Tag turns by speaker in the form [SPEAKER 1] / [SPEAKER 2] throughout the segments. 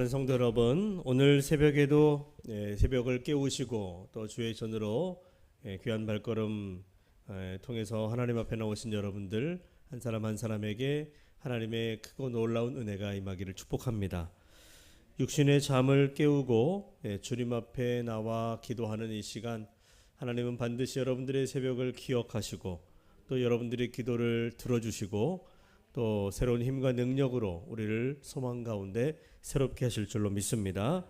[SPEAKER 1] 성도 여러분, 오늘 새벽에도 새벽을 깨우시고 또 주의 전으로 귀한 발걸음 통해서 하나님 앞에 나오신 여러분들 한 사람 한 사람에게 하나님의 크고 놀라운 은혜가 임하기를 축복합니다. 육신의 잠을 깨우고 주님 앞에 나와 기도하는 이 시간, 하나님은 반드시 여러분들의 새벽을 기억하시고 또 여러분들의 기도를 들어주시고 또 새로운 힘과 능력으로 우리를 소망 가운데 새롭게 하실 줄로 믿습니다.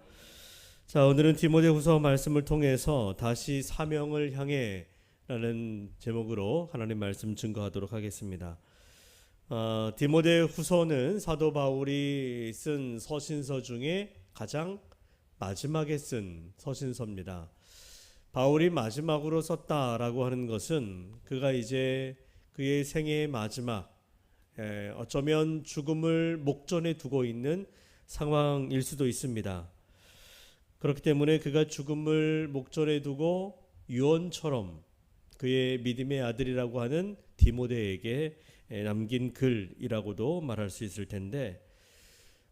[SPEAKER 1] 자, 오늘은 디모데후서 말씀을 통해서 다시 사명을 향해 라는 제목으로 하나님 말씀 증거하도록 하겠습니다. 디모데후서는 사도 바울이 쓴 서신서 중에 가장 마지막에 쓴 서신서입니다. 바울이 마지막으로 썼다라고 하는 것은 그가 이제 그의 생애의 마지막, 어쩌면 죽음을 목전에 두고 있는 상황일 수도 있습니다. 그렇기 때문에 그가 죽음을 목전에 두고 유언처럼 그의 믿음의 아들이라고 하는 디모데에게 남긴 글이라고도 말할 수 있을 텐데,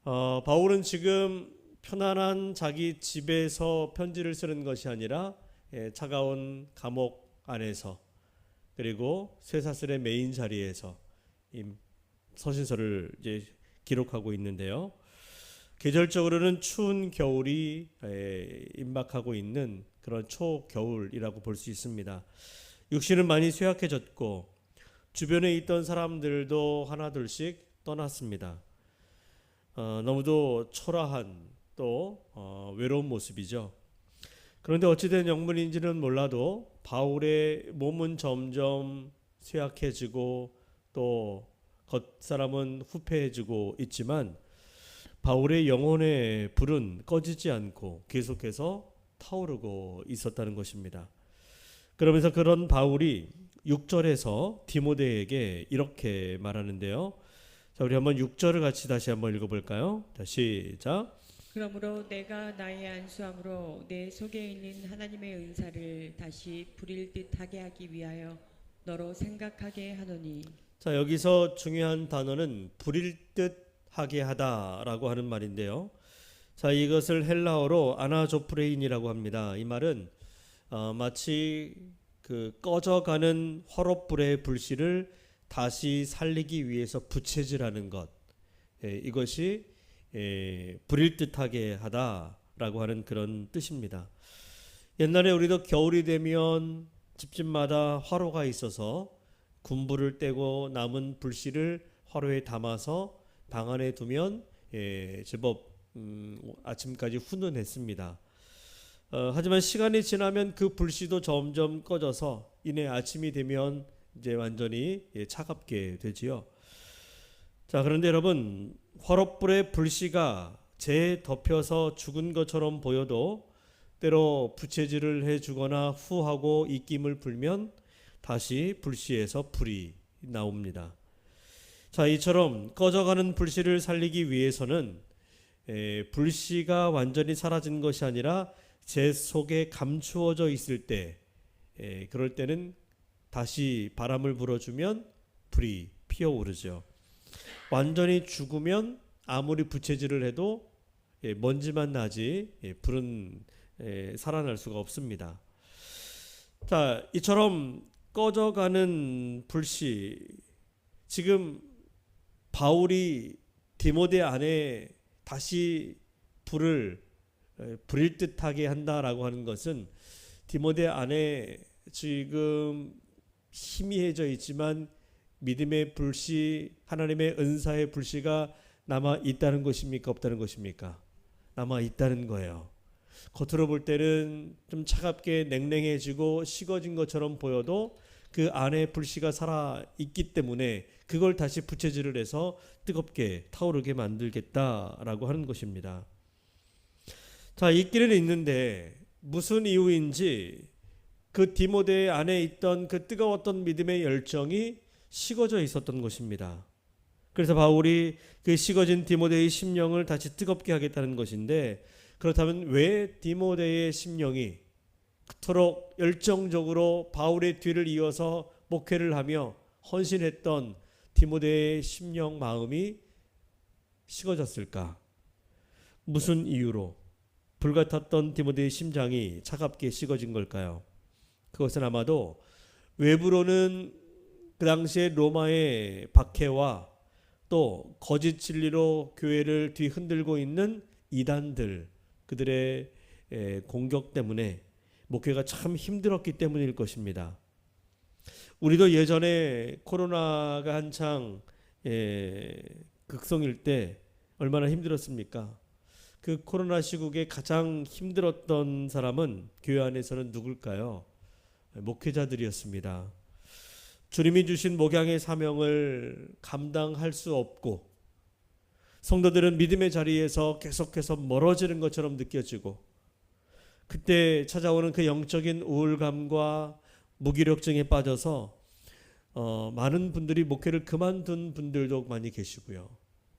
[SPEAKER 1] 바울은 지금 편안한 자기 집에서 편지를 쓰는 것이 아니라 차가운 감옥 안에서, 그리고 쇠사슬의 메인 자리에서 이 서신서를 이제 기록하고 있는데요. 계절적으로는 추운 겨울이 임박하고 있는 그런 초겨울이라고 볼 수 있습니다. 육신은 많이 쇠약해졌고 주변에 있던 사람들도 하나둘씩 떠났습니다. 너무도 초라한 또 외로운 모습이죠. 그런데 어찌된 영문인지는 몰라도 바울의 몸은 점점 쇠약해지고 또 겉사람은 후패해지고 있지만 바울의 영혼의 불은 꺼지지 않고 계속해서 타오르고 있었다는 것입니다. 그러면서 그런 바울이 6절에서 디모데에게 이렇게 말하는데요. 자, 우리 한번 6절을 같이 다시 한번 읽어볼까요? 시작.
[SPEAKER 2] 그러므로 내가 나의 안수함으로 내 속에 있는 하나님의 은사를 다시 부릴 듯하게 하기 위하여 너로 생각하게 하노니.
[SPEAKER 1] 자, 여기서 중요한 단어는 부릴 듯하게 하다라고 하는 말인데요. 자, 이것을 헬라어로 아나조프레인이라고 합니다. 이 말은 마치 그 꺼져가는 화롯불의 불씨를 다시 살리기 위해서 부채질하는 것, 이것이 부릴 듯하게 하다라고 하는 그런 뜻입니다. 옛날에 우리도 겨울이 되면 집집마다 화로가 있어서 군불을 떼고 남은 불씨를 화로에 담아서 방 안에 두면 제법 아침까지 훈훈했습니다. 하지만 시간이 지나면 그 불씨도 점점 꺼져서 이내 아침이 되면 이제 완전히 차갑게 되지요. 자, 그런데 여러분, 화롯불의 불씨가 재덮여서 죽은 것처럼 보여도 때로 부채질을 해주거나 후하고 입김을 불면 다시 불씨에서 불이 나옵니다. 자, 이처럼 꺼져가는 불씨를 살리기 위해서는 불씨가 완전히 사라진 것이 아니라 재 속에 감추어져 있을 때, 그럴 때는 다시 바람을 불어주면 불이 피어오르죠. 완전히 죽으면 아무리 부채질을 해도 먼지만 나지 불은 살아날 수가 없습니다. 자, 이처럼 꺼져가는 불씨, 지금 바울이 디모데 안에 다시 불을 부릴 듯하게 한다라고 하는 것은 디모데 안에 지금 희미해져 있지만 믿음의 불씨, 하나님의 은사의 불씨가 남아 있다는 것입니까? 없다는 것입니까? 남아 있다는 거예요. 겉으로 볼 때는 좀 차갑게 냉랭해지고 식어진 것처럼 보여도 그 안에 불씨가 살아 있기 때문에 그걸 다시 부채질을 해서 뜨겁게 타오르게 만들겠다라고 하는 것입니다. 자, 있기는 있는데 무슨 이유인지 그 디모데 안에 있던 그 뜨거웠던 믿음의 열정이 식어져 있었던 것입니다. 그래서 바울이 그 식어진 디모데의 심령을 다시 뜨겁게 하겠다는 것인데, 그렇다면 왜 디모데의 심령이 그토록 열정적으로 바울의 뒤를 이어서 목회를 하며 헌신했던 디모데의 심령 마음이 식어졌을까? 무슨 이유로 불같았던 디모데의 심장이 차갑게 식어진 걸까요? 그것은 아마도 외부로는 그 당시에 로마의 박해와 또 거짓 진리로 교회를 뒤흔들고 있는 이단들, 그들의 공격 때문에 목회가 참 힘들었기 때문일 것입니다. 우리도 예전에 코로나가 한창 극성일 때 얼마나 힘들었습니까? 그 코로나 시국에 가장 힘들었던 사람은 교회 안에서는 누굴까요? 목회자들이었습니다. 주님이 주신 목양의 사명을 감당할 수 없고 성도들은 믿음의 자리에서 계속해서 멀어지는 것처럼 느껴지고 그때 찾아오는 그 영적인 우울감과 무기력증에 빠져서 많은 분들이 목회를 그만둔 분들도 많이 계시고요.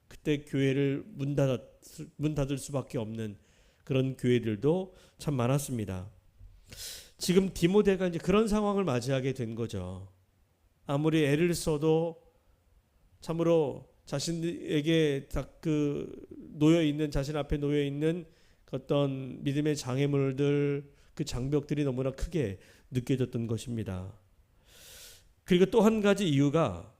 [SPEAKER 1] 그때 교회를 문 닫을 수밖에 없는 그런 교회들도 참 많았습니다. 지금 디모데가 이제 그런 상황을 맞이하게 된 거죠. 아무리 애를 써도 참으로 자신에게 놓여 있는, 자신 앞에 놓여 있는 어떤 믿음의 장애물들, 그 장벽들이 너무나 크게 느껴졌던 것입니다. 그리고 또 한 가지 이유가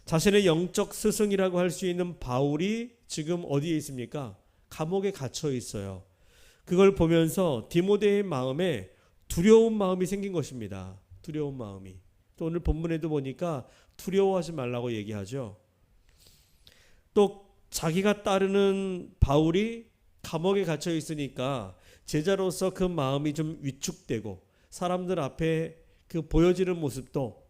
[SPEAKER 1] 자신의 영적 스승이라고 할 수 있는 바울이 지금 어디에 있습니까? 감옥에 갇혀 있어요. 그걸 보면서 디모데의 마음에 두려운 마음이 생긴 것입니다. 두려운 마음이. 또 오늘 본문에도 보니까 두려워하지 말라고 얘기하죠. 또 자기가 따르는 바울이 감옥에 gat혀 있으니까 제자로서 그 마음이 좀 위축되고 사람들 앞에 그 보여지는 모습도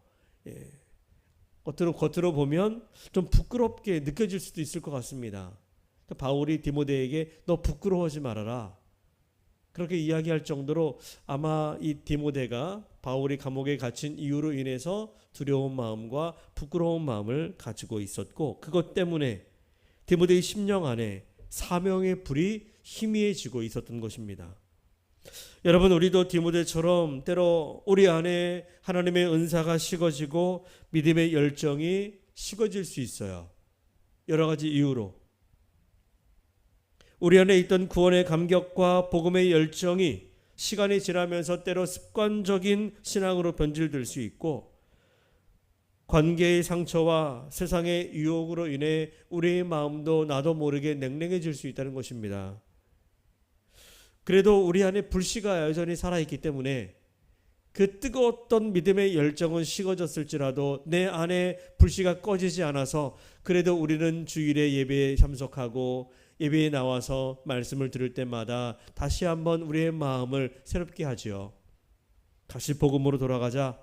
[SPEAKER 1] 겉으로 보면 좀 부끄럽게 느껴질 수도 있을 것 같습니다. 바울이 디모데에게 너 부끄러워하지 말아라, 그렇게 이야기할 정도로 아마 이 디모데가 바울이 감옥에 갇힌 이유로 인해서 두려운 마음과 부끄러운 마음을 가지고 있었고, 그것 때문에 디모데의 심령 안에 사명의 불이 희미해지고 있었던 것입니다. 여러분, 우리도 디모데처럼 때로 우리 안에 하나님의 은사가 식어지고 믿음의 열정이 식어질 수 있어요. 여러 가지 이유로. 우리 안에 있던 구원의 감격과 복음의 열정이 시간이 지나면서 때로 습관적인 신앙으로 변질될 수 있고, 관계의 상처와 세상의 유혹으로 인해 우리의 마음도 나도 모르게 냉랭해질 수 있다는 것입니다. 그래도 우리 안에 불씨가 여전히 살아있기 때문에 그 뜨거웠던 믿음의 열정은 식어졌을지라도 내 안에 불씨가 꺼지지 않아서 그래도 우리는 주일에 예배에 참석하고 예배에 나와서 말씀을 들을 때마다 다시 한번 우리의 마음을 새롭게 하지요. 다시 복음으로 돌아가자,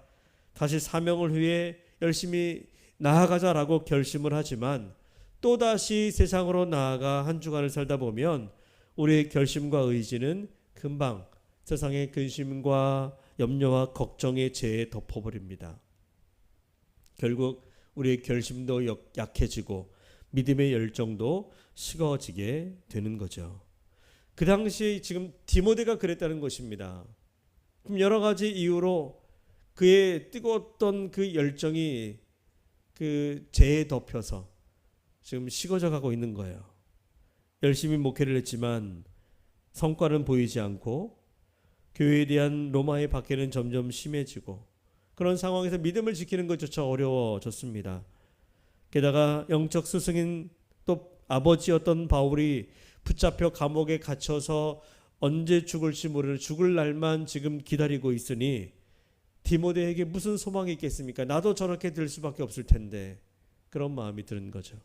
[SPEAKER 1] 다시 사명을 위해 열심히 나아가자라고 결심을 하지만 또다시 세상으로 나아가 한 주간을 살다 보면 우리의 결심과 의지는 금방 세상의 근심과 염려와 걱정의 재에 덮어버립니다. 결국 우리의 결심도 약해지고 믿음의 열정도 식어지게 되는 거죠. 그 당시 지금 디모데가 그랬다는 것입니다. 그럼 여러 가지 이유로 그의 뜨거웠던 그 열정이 그 재에 덮여서 지금 식어져 가고 있는 거예요. 열심히 목회를 했지만 성과는 보이지 않고 교회에 대한 로마의 박해는 점점 심해지고 그런 상황에서 믿음을 지키는 것조차 어려워졌습니다. 게다가 영적 스승인 또 아버지였던 바울이 붙잡혀 감옥에 갇혀서 언제 죽을지 모르는 죽을 날만 지금 기다리고 있으니 디모데에게 무슨 소망이 있겠습니까? 나도 저렇게 될 수밖에 없을 텐데, 그런 마음이 드는 거죠.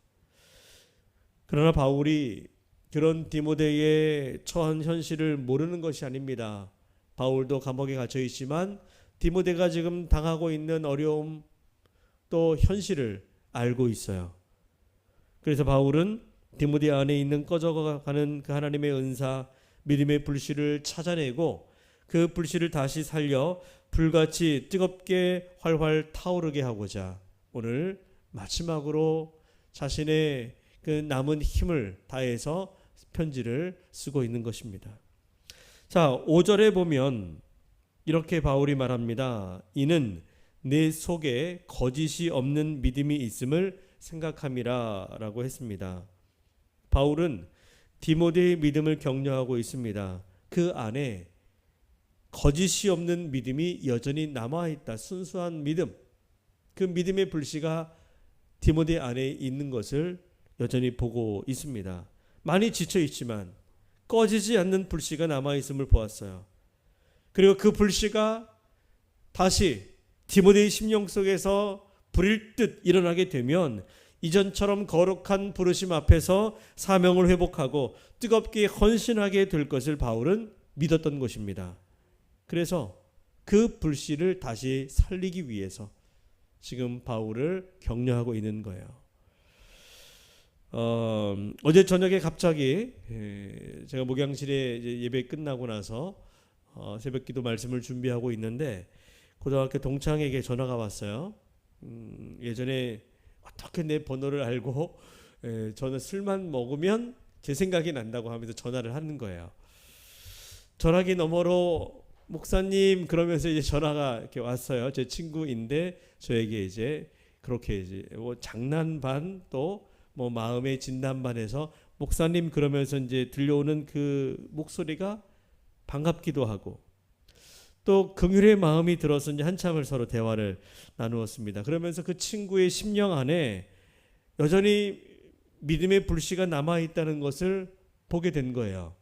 [SPEAKER 1] 그러나 바울이 그런 디모데의 처한 현실을 모르는 것이 아닙니다. 바울도 감옥에 갇혀 있지만 디모데가 지금 당하고 있는 어려움 또 현실을 알고 있어요. 그래서 바울은 디모데 안에 있는 꺼져가는 그 하나님의 은사, 믿음의 불씨를 찾아내고 그 불씨를 다시 살려 불같이 뜨겁게 활활 타오르게 하고자 오늘 마지막으로 자신의 그 남은 힘을 다해서 편지를 쓰고 있는 것입니다. 자, 5절에 보면 이렇게 바울이 말합니다. 이는 내 속에 거짓이 없는 믿음이 있음을 생각함이라 라고 했습니다. 바울은 디모데의 믿음을 격려하고 있습니다. 그 안에 거짓이 없는 믿음이 여전히 남아있다. 순수한 믿음, 그 믿음의 불씨가 디모데 안에 있는 것을 여전히 보고 있습니다. 많이 지쳐 있지만 꺼지지 않는 불씨가 남아있음을 보았어요. 그리고 그 불씨가 다시 디모데의 심령 속에서 불일 듯 일어나게 되면 이전처럼 거룩한 부르심 앞에서 사명을 회복하고 뜨겁게 헌신하게 될 것을 바울은 믿었던 것입니다. 그래서 그 불씨를 다시 살리기 위해서 지금 바울을 격려하고 있는 거예요. 어제 저녁에 갑자기 제가 목양실에 이제 예배 끝나고 나서 새벽기도 말씀을 준비하고 있는데 고등학교 동창에게 전화가 왔어요. 예전에 어떻게 내 번호를 알고 저는 술만 먹으면 제 생각이 난다고 하면서 전화를 하는 거예요. 전화기 너머로 목사님 그러면서 이제 전화가 이렇게 왔어요. 제 친구인데 저에게 이제 그렇게 이제 뭐 장난 반 또 뭐 마음의 진단 반에서 목사님 그러면서 이제 들려오는 그 목소리가 반갑기도 하고 또 긍휼의 마음이 들어서 이제 한참을 서로 대화를 나누었습니다. 그러면서 그 친구의 심령 안에 여전히 믿음의 불씨가 남아 있다는 것을 보게 된 거예요.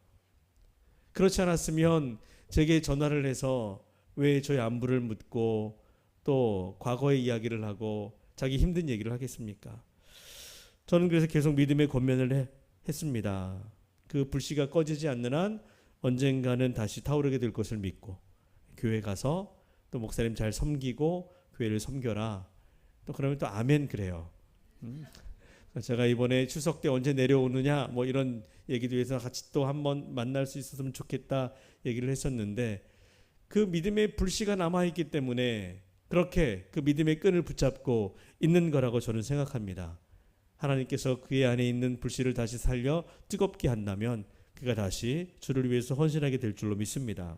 [SPEAKER 1] 그렇지 않았으면 제게 전화를 해서 왜 저의 안부를 묻고 또 과거의 이야기를 하고 자기 힘든 얘기를 하겠습니까? 저는 그래서 계속 믿음의 권면을 했습니다. 그 불씨가 꺼지지 않는 한 언젠가는 다시 타오르게 될 것을 믿고 교회 가서 또 목사님 잘 섬기고 교회를 섬겨라. 또 그러면 또 아멘 그래요. 제가 이번에 추석 때 언제 내려오느냐 뭐 이런 얘기도 해서 같이 또 한번 만날 수 있었으면 좋겠다 얘기를 했었는데 그 믿음의 불씨가 남아있기 때문에 그렇게 그 믿음의 끈을 붙잡고 있는 거라고 저는 생각합니다. 하나님께서 그의 안에 있는 불씨를 다시 살려 뜨겁게 한다면 그가 다시 주를 위해서 헌신하게 될 줄로 믿습니다.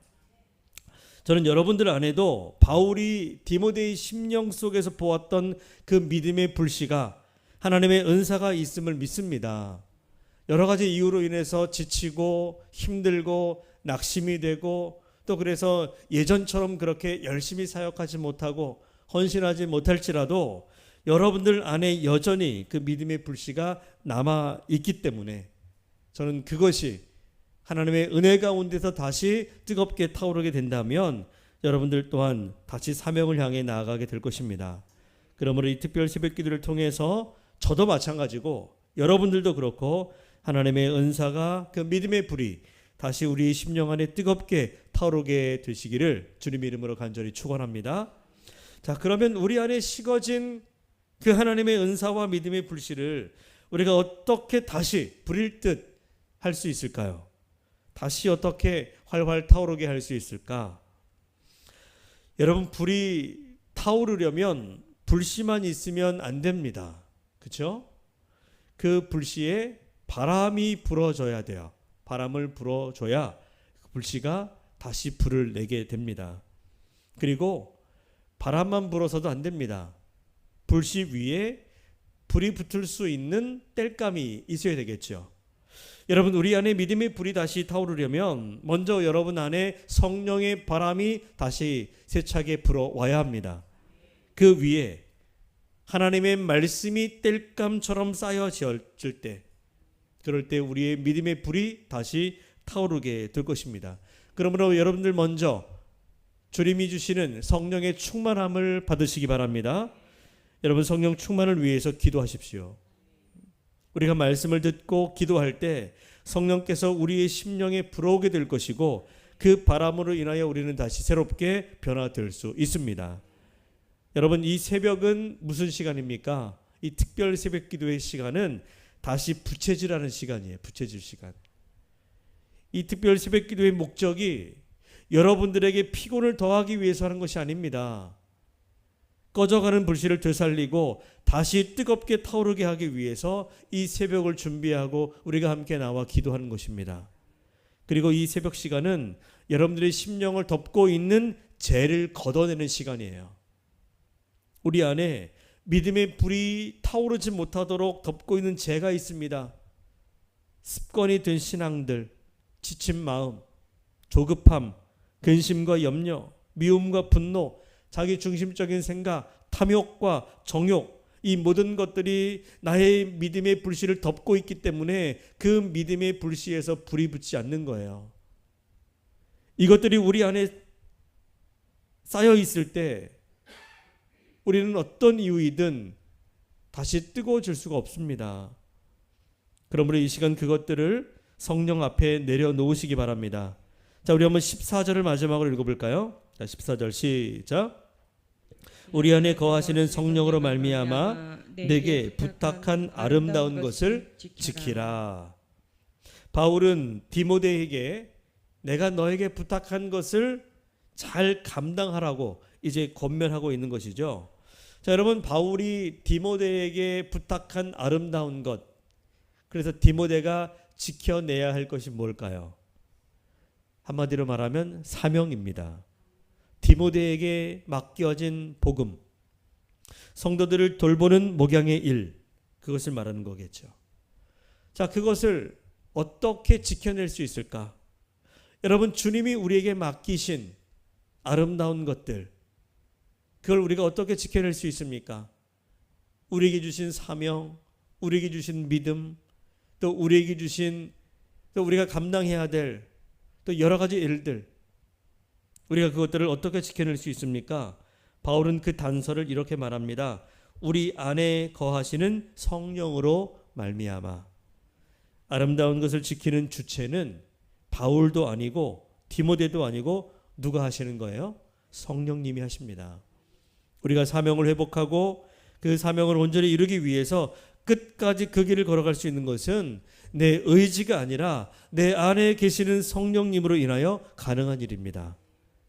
[SPEAKER 1] 저는 여러분들 안에도 바울이 디모데의 심령 속에서 보았던 그 믿음의 불씨가 하나님의 은사가 있음을 믿습니다. 여러 가지 이유로 인해서 지치고 힘들고 낙심이 되고 또 그래서 예전처럼 그렇게 열심히 사역하지 못하고 헌신하지 못할지라도 여러분들 안에 여전히 그 믿음의 불씨가 남아 있기 때문에 저는 그것이 하나님의 은혜 가운데서 다시 뜨겁게 타오르게 된다면 여러분들 또한 다시 사명을 향해 나아가게 될 것입니다. 그러므로 이 특별 새벽기도를 통해서 저도 마찬가지고 여러분들도 그렇고 하나님의 은사가 그 믿음의 불이 다시 우리 심령 안에 뜨겁게 타오르게 되시기를 주님의 이름으로 간절히 축원합니다. 자, 그러면 우리 안에 식어진 그 하나님의 은사와 믿음의 불씨를 우리가 어떻게 다시 불일 듯 할 수 있을까요? 다시 어떻게 활활 타오르게 할 수 있을까? 여러분, 불이 타오르려면 불씨만 있으면 안 됩니다. 그렇죠? 그 불씨에 바람이 불어줘야 돼요. 바람을 불어줘야 그 불씨가 다시 불을 내게 됩니다. 그리고 바람만 불어서도 안 됩니다. 불씨 위에 불이 붙을 수 있는 땔감이 있어야 되겠죠. 여러분, 우리 안에 믿음의 불이 다시 타오르려면 먼저 여러분 안에 성령의 바람이 다시 세차게 불어와야 합니다. 그 위에 하나님의 말씀이 땔감처럼 쌓여질 때, 그럴 때 우리의 믿음의 불이 다시 타오르게 될 것입니다. 그러므로 여러분들 먼저 주님이 주시는 성령의 충만함을 받으시기 바랍니다. 여러분, 성령 충만을 위해서 기도하십시오. 우리가 말씀을 듣고 기도할 때 성령께서 우리의 심령에 불어오게 될 것이고 그 바람으로 인하여 우리는 다시 새롭게 변화될 수 있습니다. 여러분, 이 새벽은 무슨 시간입니까? 이 특별 새벽 기도의 시간은 다시 부채질하는 시간이에요. 부채질 시간. 이 특별 새벽 기도의 목적이 여러분들에게 피곤을 더하기 위해서 하는 것이 아닙니다. 꺼져가는 불씨를 되살리고 다시 뜨겁게 타오르게 하기 위해서 이 새벽을 준비하고 우리가 함께 나와 기도하는 것입니다. 그리고 이 새벽 시간은 여러분들의 심령을 덮고 있는 죄를 걷어내는 시간이에요. 우리 안에 믿음의 불이 타오르지 못하도록 덮고 있는 죄가 있습니다. 습관이 된 신앙들, 지친 마음, 조급함, 근심과 염려, 미움과 분노, 자기 중심적인 생각, 탐욕과 정욕, 이 모든 것들이 나의 믿음의 불씨를 덮고 있기 때문에 그 믿음의 불씨에서 불이 붙지 않는 거예요. 이것들이 우리 안에 쌓여 있을 때 우리는 어떤 이유이든 다시 뜨거워질 수가 없습니다. 그러므로 이 시간 그것들을 성령 앞에 내려놓으시기 바랍니다. 자, 우리 한번 14절을 마지막으로 읽어볼까요? 자, 14절 시작. 우리 안에 거하시는 성령으로 말미암아 내게 부탁한 아름다운 것을 지키라. 바울은 디모데에게 내가 너에게 부탁한 것을 잘 감당하라고 이제 권면하고 있는 것이죠. 자, 여러분, 바울이 디모데에게 부탁한 아름다운 것, 그래서 디모데가 지켜내야 할 것이 뭘까요? 한마디로 말하면 사명입니다. 디모데에게 맡겨진 복음, 성도들을 돌보는 목양의 일, 그것을 말하는 거겠죠. 자, 그것을 어떻게 지켜낼 수 있을까? 여러분, 주님이 우리에게 맡기신 아름다운 것들, 그걸 우리가 어떻게 지켜낼 수 있습니까? 우리에게 주신 사명, 우리에게 주신 믿음, 또 우리에게 주신, 또 우리가 감당해야 될 또 여러 가지 일들, 우리가 그것들을 어떻게 지켜낼 수 있습니까? 바울은 그 단서를 이렇게 말합니다. 우리 안에 거하시는 성령으로 말미암아. 아름다운 것을 지키는 주체는 바울도 아니고 디모데도 아니고 누가 하시는 거예요? 성령님이 하십니다. 우리가 사명을 회복하고 그 사명을 온전히 이루기 위해서 끝까지 그 길을 걸어갈 수 있는 것은 내 의지가 아니라 내 안에 계시는 성령님으로 인하여 가능한 일입니다.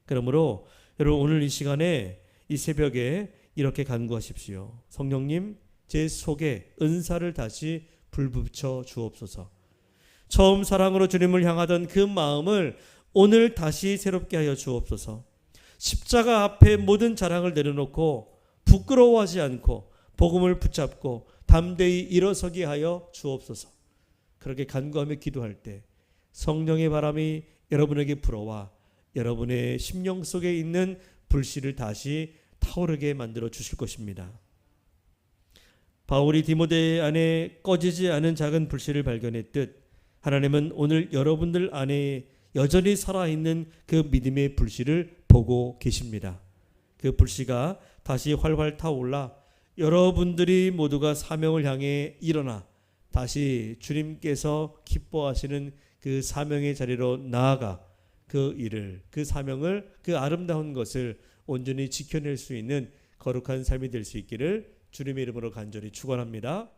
[SPEAKER 1] 그러므로 여러분, 오늘 이 시간에 이 새벽에 이렇게 간구하십시오. 성령님, 제 속에 은사를 다시 불붙여 주옵소서. 처음 사랑으로 주님을 향하던 그 마음을 오늘 다시 새롭게 하여 주옵소서. 십자가 앞에 모든 자랑을 내려놓고 부끄러워하지 않고 복음을 붙잡고 담대히 일어서게 하여 주옵소서. 그렇게 간구하며 기도할 때 성령의 바람이 여러분에게 불어와 여러분의 심령 속에 있는 불씨를 다시 타오르게 만들어 주실 것입니다. 바울이 디모데 안에 꺼지지 않은 작은 불씨를 발견했듯 하나님은 오늘 여러분들 안에 여전히 살아있는 그 믿음의 불씨를 보고 계십니다. 그 불씨가 다시 활활 타올라 여러분들이 모두가 사명을 향해 일어나 다시 주님께서 기뻐하시는 그 사명의 자리로 나아가 그 일을, 그 사명을, 그 아름다운 것을 온전히 지켜낼 수 있는 거룩한 삶이 될 수 있기를 주님의 이름으로 간절히 축원합니다.